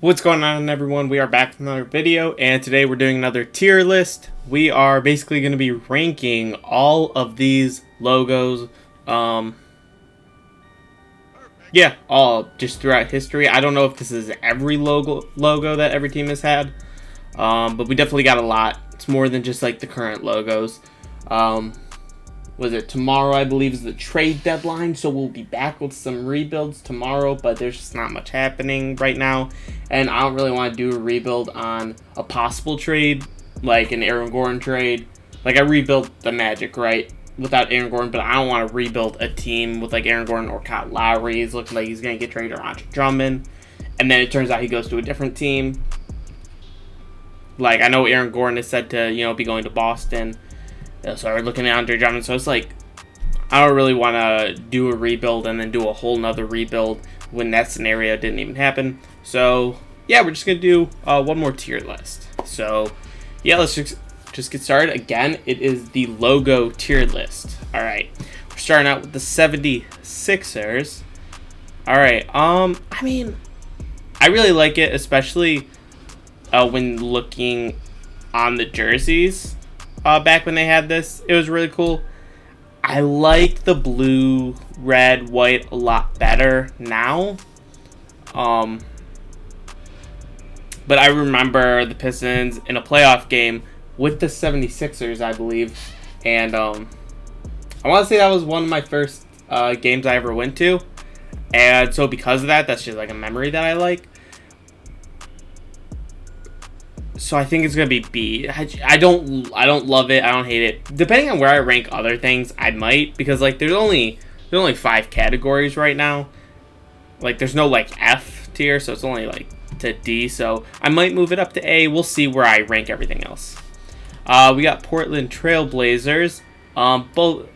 What's going on, everyone? We are back with another video, and today we're doing another tier list. We are basically going to be ranking all of these logos, yeah, all just throughout history. I don't know if this is every logo that every team has had, but we definitely got a lot. It's more than just like the current logos. Was it tomorrow, I believe, is the trade deadline, so we'll be back with some rebuilds tomorrow, but there's just not much happening right now, and I don't really want to do a rebuild on a possible trade, like an Aaron Gordon trade. Like, I rebuilt the Magic, right, without Aaron Gordon, but I don't want to rebuild a team with, like, Aaron Gordon or Kyle Lowry. He's looking like he's going to get traded, or Andre Drummond, and then it turns out he goes to a different team. Like, I know Aaron Gordon is said to, be going to Boston. So we're looking at Andre Drummond. So it's like, I don't really want to do a rebuild and then do a whole nother rebuild when that scenario didn't even happen. So yeah, we're just gonna do one more tier list. So yeah, let's just get started. Again, it is the logo tier list. All right, we're starting out with the 76ers. All right, I mean, I really like it, especially when looking on the jerseys. Back when they had this, it was really cool. I like the blue, red, white a lot better now. But I remember the Pistons in a playoff game with the 76ers, I believe. And I want to say that was one of my first games I ever went to. And so because of that, that's just like a memory that I like. So I think it's gonna be B. I don't love it. I don't hate it. Depending on where I rank other things, I might, because like there's only 5 categories right now. Like there's no like F tier, so it's only like to D. So I might move it up to A. We'll see where I rank everything else. We got Portland Trail Blazers. Both.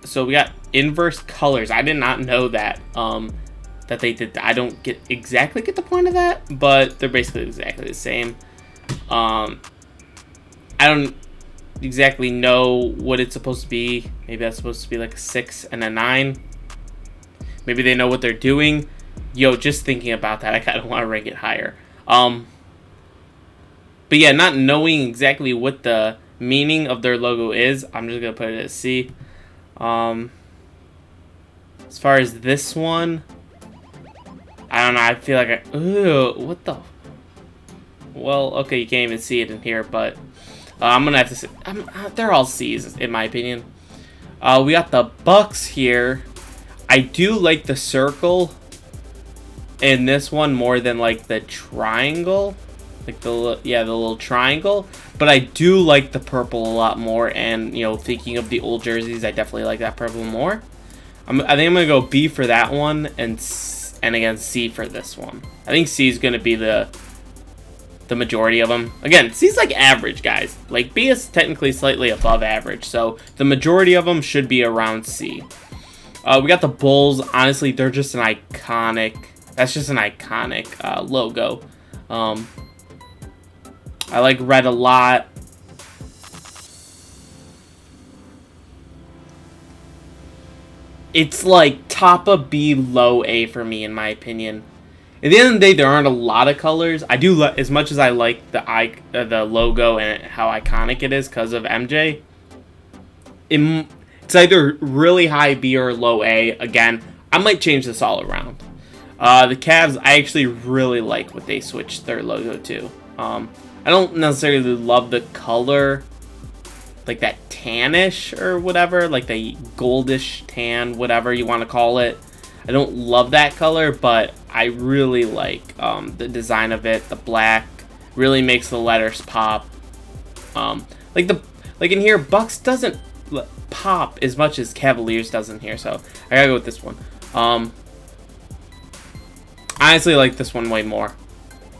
So we got inverse colors. I did not know that. That they did. I don't exactly get the point of that, but they're basically exactly the same. I don't exactly know what it's supposed to be. Maybe that's supposed to be like a 6 and a 9. Maybe they know what they're doing. Yo, just thinking about that, I kind of want to rank it higher. But yeah, not knowing exactly what the meaning of their logo is, I'm just gonna put it as C. As far as this one, I don't know. I feel like what the. Well, okay, you can't even see it in here, but I'm gonna have to say they're all C's in my opinion. We got the Bucks here. I do like the circle in this one more than like the triangle, like the little triangle. But I do like the purple a lot more, and thinking of the old jerseys, I definitely like that purple more. I think I'm gonna go B for that one, and again C for this one. I think C is gonna be the majority of them. Again, C's like average, guys. Like B is technically slightly above average, so the majority of them should be around C. We got the Bulls. Honestly, they're just an iconic. That's just an iconic logo. I like red a lot. It's like top of B, low A for me, in my opinion. At the end of the day, there aren't a lot of colors. I do, as much as I like the logo and how iconic it is because of MJ. It's either really high B or low A. Again, I might change this all around. The Cavs, I actually really like what they switched their logo to. I don't necessarily love the color, like that tannish or whatever, like the goldish tan, whatever you want to call it. I don't love that color, but I really like the design of it. The black really makes the letters pop. Like in here, Bucks doesn't pop as much as Cavaliers does in here, so I gotta go with this one. I honestly like this one way more.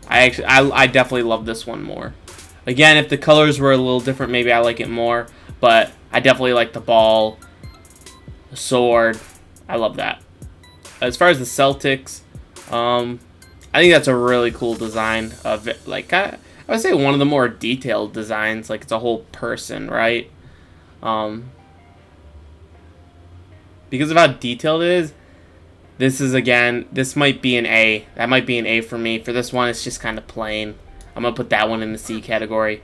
I definitely love this one more. Again, if the colors were a little different, maybe I like it more, but I definitely like the ball, the sword. I love that. As far as the Celtics, I think that's a really cool design of it. Like I would say one of the more detailed designs. Like it's a whole person, right? Because of how detailed it is, This is, again, this might be an A. That might be an A for me. For this one, it's just kind of plain. I'm going to put that one in the C category.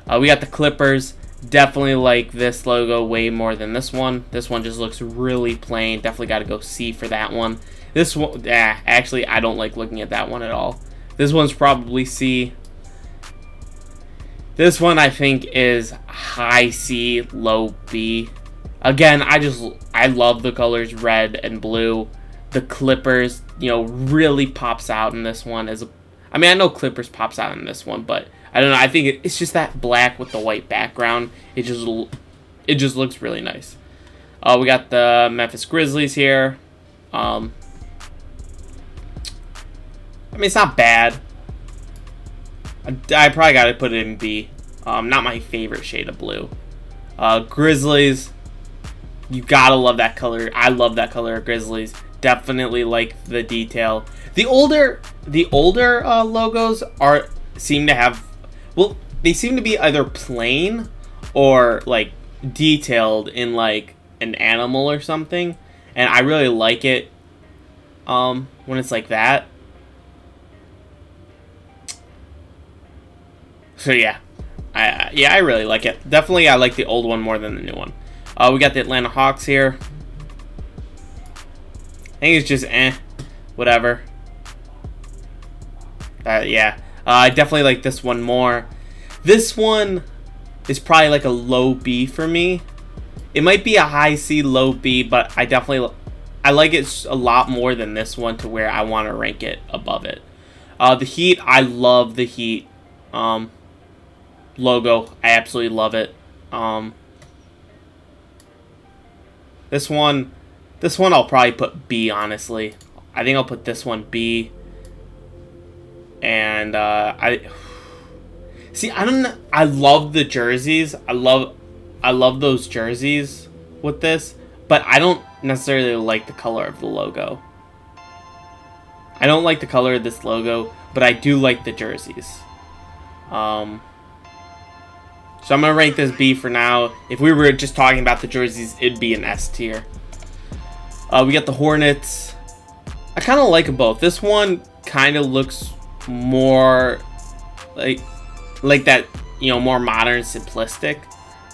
We got the Clippers. Definitely like this logo way more than this one. This one just looks really plain. Definitely got to go C for that one. This one, actually, I don't like looking at that one at all. This one's probably C. This one, I think, is high C, low B. Again, I love the colors red and blue. The Clippers, really pops out in this one. I mean, I know Clippers pops out in this one, but I don't know. I think it's just that black with the white background. It just looks really nice. We got the Memphis Grizzlies here. I mean, it's not bad. I probably got to put it in B. Not my favorite shade of blue. Grizzlies. You gotta love that color. I love that color of Grizzlies. Definitely like the detail. The older logos seem to have, well, they seem to be either plain or like detailed in like an animal or something, and I really like it when it's like that. So yeah, I really like it. Definitely, I like the old one more than the new one. We got the Atlanta Hawks here. I think it's just whatever. Yeah, I definitely like this one more. This one is probably like a low B for me. It might be a high C, low B, but I like it a lot more than this one to where I want to rank it above it. The Heat, I love the Heat logo. I absolutely love it. This one I'll probably put B, honestly. I think I'll put this one B. And I don't know. I love the jerseys. I love those jerseys with this, but I don't necessarily like the color of the logo. I don't like the color of this logo, but I do like the jerseys. So I'm going to rank this B for now. If we were just talking about the jerseys, it'd be an S tier. We got the Hornets. I kind of like them both. This one kind of looks more like that, more modern, simplistic,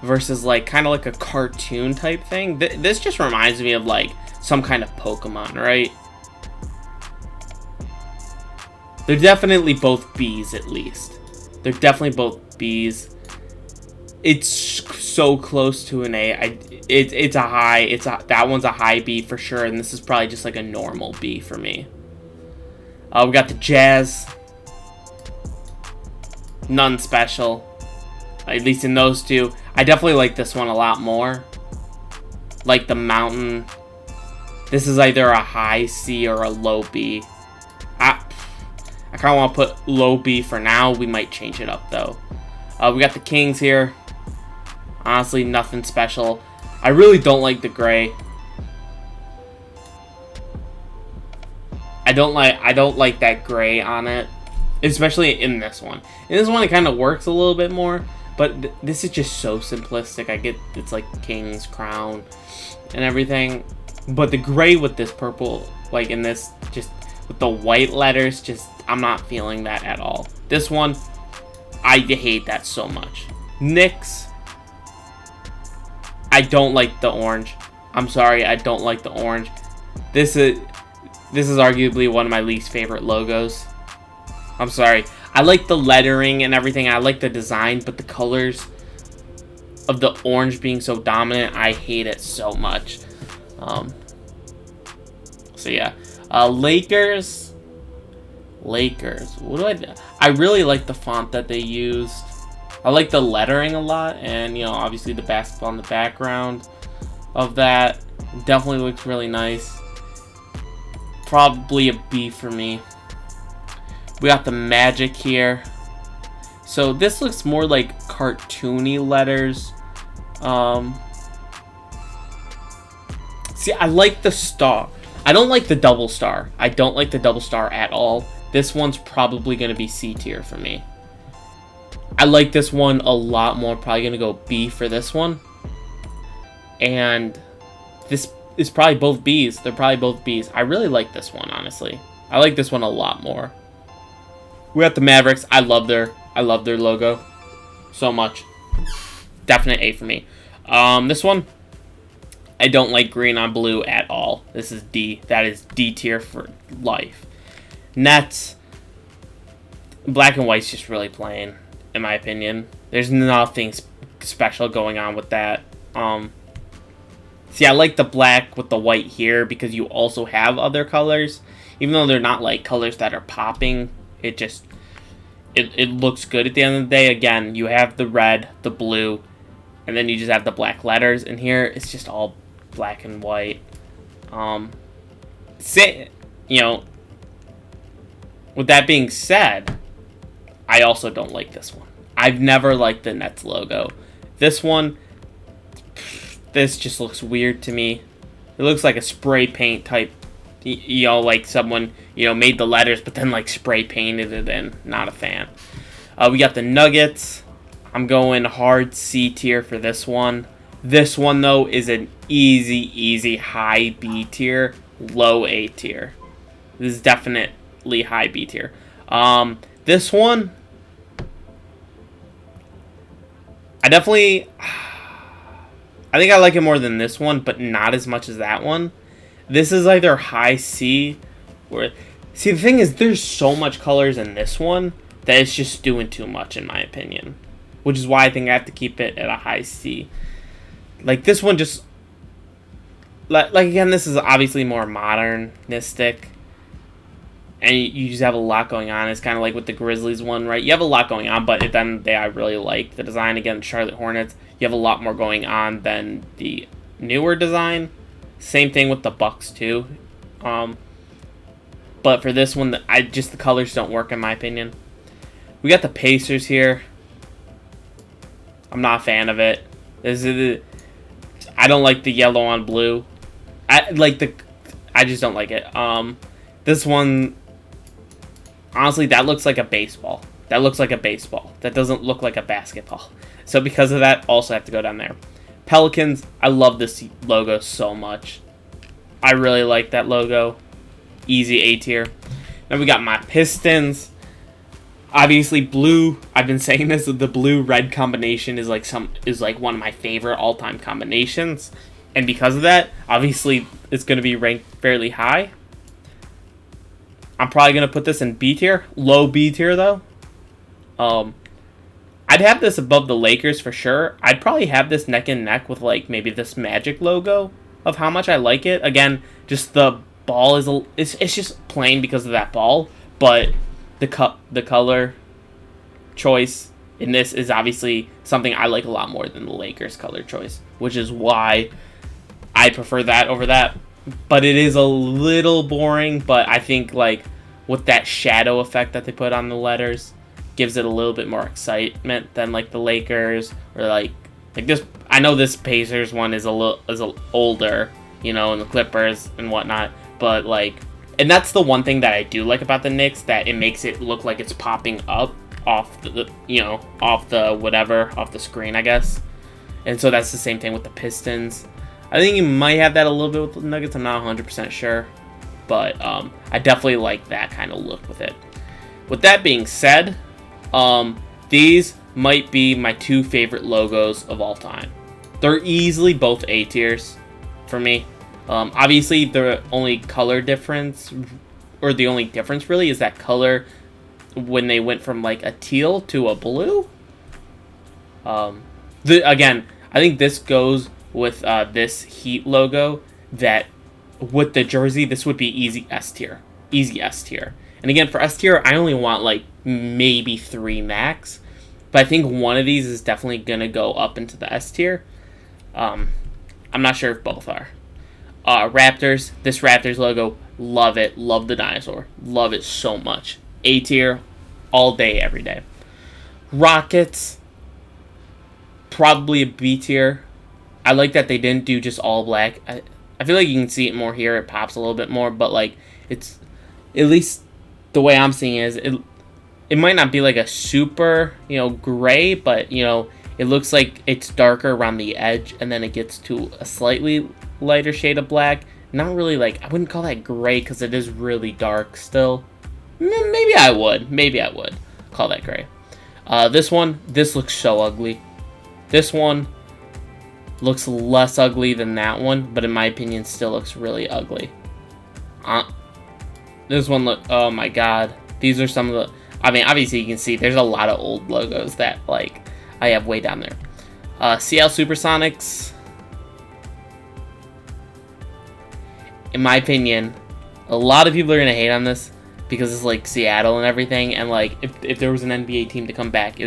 versus like kind of like a cartoon type thing. This just reminds me of like some kind of Pokemon, right? They're definitely both Bs, at least. They're definitely both Bs. It's so close to an A. It's a high. That one's a high B for sure, and this is probably just like a normal B for me. We got the Jazz. None special, at least in those two. I definitely like this one a lot more. Like the Mountain. This is either a high C or a low B. I kind of want to put low B for now. We might change it up though. We got the Kings here. Honestly, nothing special. I really don't like the gray. I don't like that gray on it, especially in this one. In this one, it kind of works a little bit more, but this is just so simplistic. I get it's like King's crown and everything, but the gray with this purple, like in this, just with the white letters, just I'm not feeling that at all. This one, I hate that so much. Knicks. I don't like the orange. I'm sorry, I don't like the orange. This is arguably one of my least favorite logos. I'm sorry. I like the lettering and everything. I like the design, but the colors of the orange being so dominant, I hate it so much. So yeah. Lakers. What do I do? I really like the font that they used. I like the lettering a lot, and obviously the basketball in the background of that definitely looks really nice. Probably a B for me. We got the Magic here. So this looks more like cartoony letters. See, I like the star. I don't like the double star. I don't like the double star at all. This one's probably going to be C tier for me. I like this one a lot more. Probably going to go B for this one. And this It's probably both B's. They're probably both B's. I really like this one, honestly. I like this one a lot more. We got the Mavericks. I love their logo so much. Definite A for me. This one, I don't like green on blue at all. This is D. That is D tier for life. Nets, black and white's just really plain, in my opinion. There's nothing special going on with that. See, I like the black with the white here because you also have other colors. Even though they're not like colors that are popping, it just, it looks good at the end of the day. Again, you have the red, the blue, and then you just have the black letters. And here, it's just all black and white. You know, with that being said, I also don't like this one. I've never liked the Nets logo. This one, this just looks weird to me. It looks like a spray paint type, you know, like someone, you know, made the letters but then like spray painted it in. Not a fan. We got the Nuggets. I'm going hard C tier for this one. This one, though, is an easy high B tier, low A tier. This is definitely high B tier. This one, I think I like it more than this one, but not as much as that one. This is either high C or... See, the thing is, there's so much colors in this one that it's just doing too much, in my opinion. Which is why I think I have to keep it at a high C. Like, this one just... Like again, this is obviously more modernistic. And you just have a lot going on. It's kind of like with the Grizzlies one, right? You have a lot going on, but at the end of the day, I really like the design. Again, Charlotte Hornets, you have a lot more going on than the newer design. Same thing with the Bucks, too. But for this one, the colors don't work, in my opinion. We got the Pacers here. I'm not a fan of it. I don't like the yellow on blue. I just don't like it. This one, honestly, that looks like a baseball. That looks like a baseball. That doesn't look like a basketball. So because of that, also have to go down there. Pelicans, I love this logo so much. I really like that logo. Easy A tier. Then we got my Pistons. Obviously, blue. I've been saying this. The blue-red combination is like one of my favorite all-time combinations, and because of that, obviously, it's going to be ranked fairly high. I'm probably going to put this in B tier, low B tier though. I'd have this above the Lakers for sure. I'd probably have this neck and neck with like maybe this Magic logo of how much I like it. Again, just the ball is it's just plain because of that ball, but the color choice in this is obviously something I like a lot more than the Lakers color choice, which is why I prefer that over that. But it is a little boring, but I think like with that shadow effect that they put on the letters gives it a little bit more excitement than like the Lakers or like this. I know this Pacers one is a little older, you know, and the Clippers and whatnot, but like, and that's the one thing that I do like about the Knicks, that it makes it look like it's popping up off the screen, I guess. And so that's the same thing with the Pistons. I think you might have that a little bit with the Nuggets. I'm not 100% sure, but I definitely like that kind of look with it. With that being said, these might be my two favorite logos of all time. They're easily both A tiers for me. Obviously, the only color difference, or the only difference really, is that color when they went from like a teal to a blue. Again, I think this goes with this Heat logo, that with the jersey, this would be easy S tier. Easy S tier. And again, for S tier, I only want like maybe 3 max. But I think one of these is definitely going to go up into the S tier. I'm not sure if both are. Raptors, this Raptors logo, love it. Love the dinosaur. Love it so much. A tier, all day, every day. Rockets, probably a B tier. I like that they didn't do just all black. I feel like you can see it more here. It pops a little bit more, but like it's, at least the way I'm seeing it is, it might not be like a super, gray, but, it looks like it's darker around the edge, and then it gets to a slightly lighter shade of black. Not really like, I wouldn't call that gray because it is really dark still. Maybe I would call that gray. This looks so ugly. This one looks less ugly than that one, but in my opinion still looks really ugly. This one oh my god. These are some of the, I mean, obviously you can see there's a lot of old logos that, like, I have way down there. Seattle Supersonics. In my opinion, a lot of people are going to hate on this because it's, like, Seattle and everything. And, like, if there was an NBA team to come back,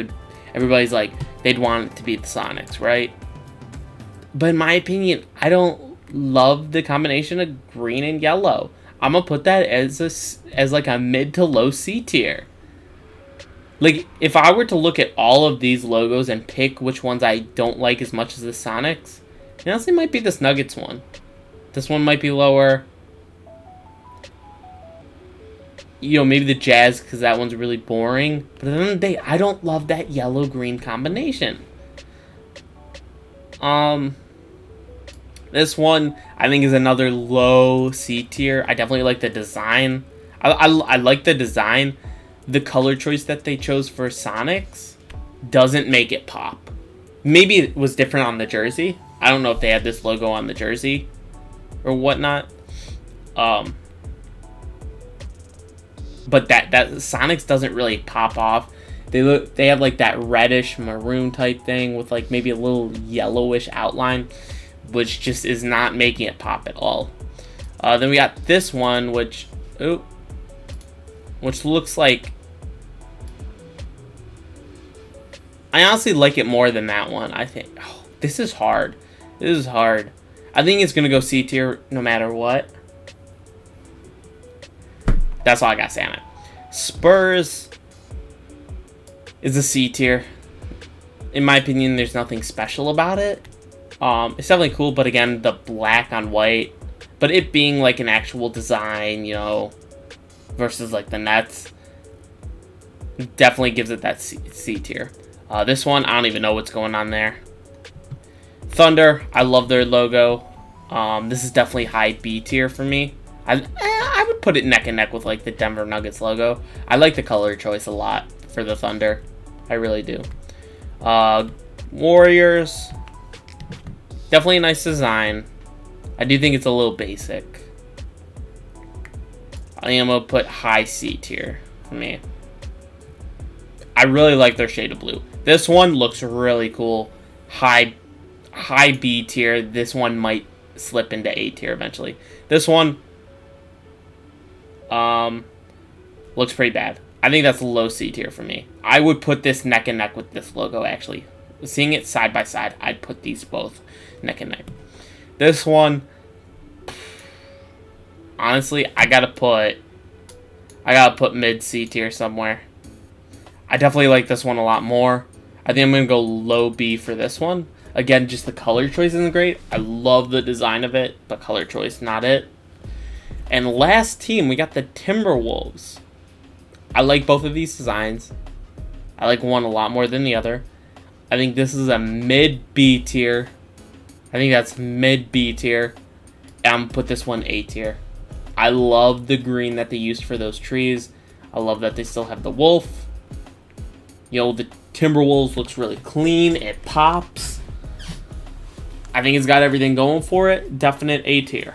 everybody's, like, they'd want it to be the Sonics, right? But in my opinion, I don't love the combination of green and yellow. I'm going to put that as like a mid to low C tier. Like, if I were to look at all of these logos and pick which ones I don't like as much as the Sonics, it honestly might be this Nuggets one. This one might be lower. You know, maybe the Jazz, because that one's really boring. But at the end of the day, I don't love that yellow-green combination. This one, I think, is another low C tier. I definitely like the design. I like the design. The color choice that they chose for Sonics doesn't make it pop. Maybe it was different on the jersey. I don't know if they had this logo on the jersey or whatnot. But that Sonics doesn't really pop off. They have like that reddish maroon type thing with like maybe a little yellowish outline, which just is not making it pop at all. Then we got this one, which looks like, I honestly like it more than that one. I think this is hard. This is hard. I think it's gonna go C tier no matter what. That's all I gotta say on it. Spurs is a C tier. In my opinion, there's nothing special about it. It's definitely cool, but again, the black on white, but it being like an actual design, you know, versus like the Nets, definitely gives it that C tier. This one, I don't even know what's going on there. Thunder, I love their logo. This is definitely high B tier for me. I would put it neck and neck with like the Denver Nuggets logo. I like the color choice a lot for the Thunder. I really do. Warriors, definitely a nice design. I do think it's a little basic. I am going to put high C tier for me. I really like their shade of blue. This one looks really cool. High B tier. This one might slip into A tier eventually. This one looks pretty bad. I think that's a low C tier for me. I would put this neck and neck with this logo, actually. Seeing it side by side, I'd put these both neck and neck. This one, honestly, I gotta put mid C tier somewhere. I definitely like this one a lot more. I think I'm gonna go low B for this one. Again, just the color choice isn't great. I love the design of it, but color choice, not it. And last team, we got the Timberwolves. I like both of these designs. I like one a lot more than the other. I think this is a mid B tier. I think that's mid B tier. And I'm going to put this one A tier. I love the green that they used for those trees. I love that they still have the wolf. You know, the Timberwolves looks really clean. It pops. I think it's got everything going for it. Definite A tier.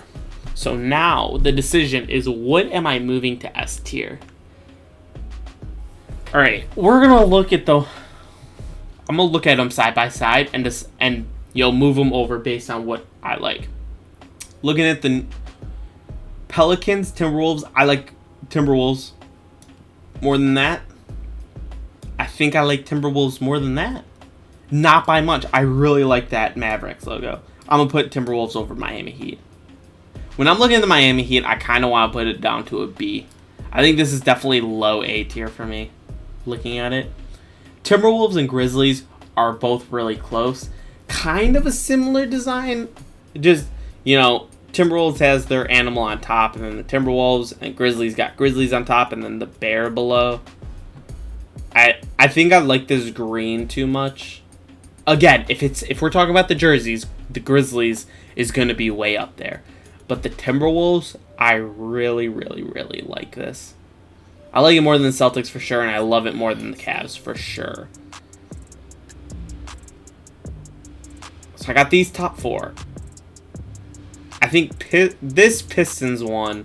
So now the decision is, what am I moving to S tier? All right, we're gonna look at I'm gonna look at them side by side and move them over based on what I like. Looking at the Pelicans, Timberwolves, I like Timberwolves more than that. I think I like Timberwolves more than that. Not by much. I really like that Mavericks logo. I'm gonna put Timberwolves over Miami Heat. When I'm looking at the Miami Heat, I kind of want to put it down to a B. I think this is definitely low A tier for me, looking at it. Timberwolves and Grizzlies are both really close. Kind of a similar design. Just, you know, Timberwolves has their animal on top, and then the Timberwolves and Grizzlies got Grizzlies on top, and then the bear below. I think I like this green too much. again, if we're talking about the jerseys, the Grizzlies is going to be way up there. But the Timberwolves, I really, really, really like this. I like it more than the Celtics for sure, and I love it more than the Cavs for sure. So I got these top 4. I think this Pistons one,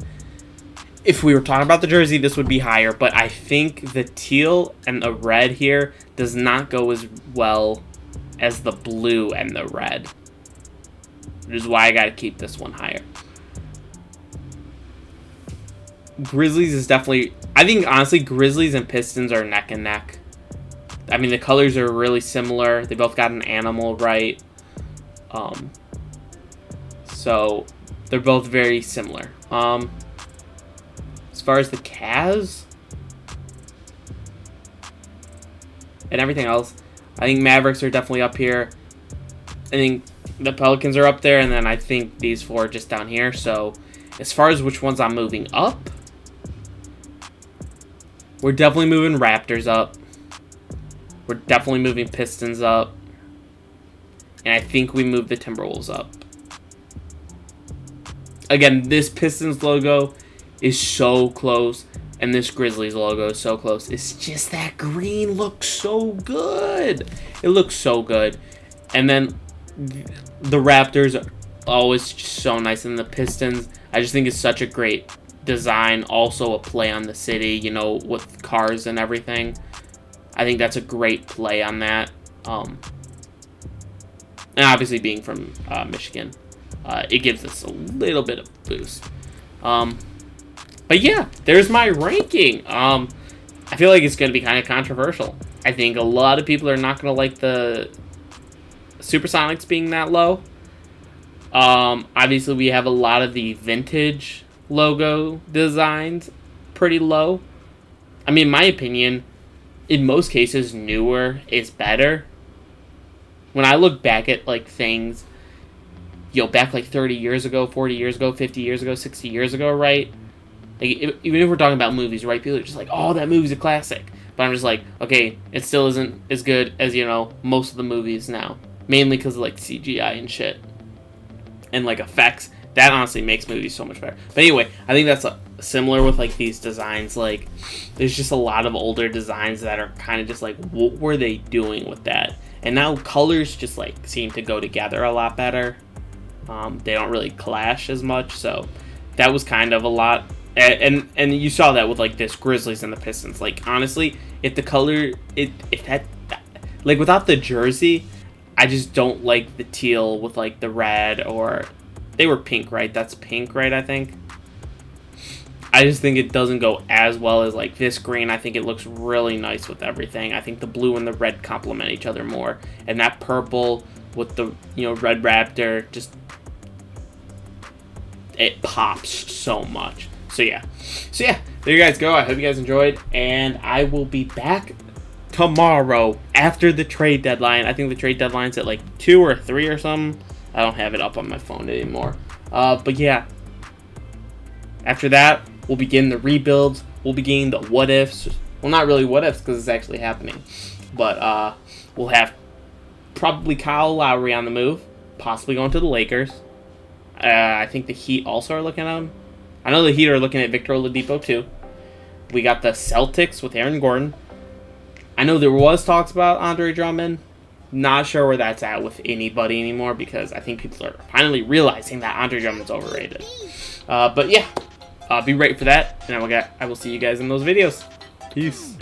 if we were talking about the jersey, this would be higher. But I think the teal and the red here does not go as well as the blue and the red. Which is why I got to keep this one higher. Grizzlies is definitely... I think, honestly, Grizzlies and Pistons are neck and neck. I mean, the colors are really similar. They both got an animal, right? So, they're both very similar. As far as the Cavs and everything else, I think Mavericks are definitely up here. I think the Pelicans are up there, and then I think these 4 are just down here. So, as far as which ones I'm moving up, we're definitely moving Raptors up. We're definitely moving Pistons up. And I think we move the Timberwolves up. Again, this Pistons logo is so close. And this Grizzlies logo is so close. It's just that green looks so good. It looks so good. And then the Raptors are always just so nice. And the Pistons, I just think it's such a great design. Also a play on the city, you know, with cars and everything. I think that's a great play on that. And obviously being from Michigan, it gives us a little bit of boost. But yeah, there's my ranking. I feel like it's going to be kind of controversial. I think a lot of people are not going to like the Supersonics being that low. Obviously, we have a lot of the vintage logo designs pretty low. I mean, in my opinion, in most cases, newer is better. When I look back at, like, things, back, like, 30 years ago, 40 years ago, 50 years ago, 60 years ago, right? Like, even if we're talking about movies, right? People are just like, oh, that movie's a classic. But I'm just like, okay, it still isn't as good as, most of the movies now. Mainly because of, like, CGI and shit. And, like, effects. That honestly makes movies so much better. But anyway, I think that's similar with, like, these designs. Like, there's just a lot of older designs that are kind of just like, what were they doing with that? And now colors just, like, seem to go together a lot better. They don't really clash as much. So that was kind of a lot. And you saw that with, like, this Grizzlies and the Pistons. Like, honestly, if the color, like, without the jersey, I just don't like the teal with, like, the red, or they were pink, right? That's pink, right? I think. I just think it doesn't go as well as, like, this green. I think it looks really nice with everything. I think the blue and the red complement each other more. And that purple with the, red Raptor, just, it pops so much. So yeah, there you guys go. I hope you guys enjoyed, and I will be back tomorrow after the trade deadline. I think the trade deadline's at, like, 2 or 3 or something. I don't have it up on my phone anymore. But yeah, after that, we'll begin the rebuilds. We'll begin the what ifs. Well, not really what ifs because it's actually happening. But we'll have probably Kyle Lowry on the move, possibly going to the Lakers. I think the Heat also are looking at him. I know the Heat are looking at Victor Oladipo too. We got the Celtics with Aaron Gordon. I know there was talks about Andre Drummond. Not sure where that's at with anybody anymore, because I think people are finally realizing that Andre Drummond's overrated. But yeah, be ready for that, and I will see you guys in those videos. Peace.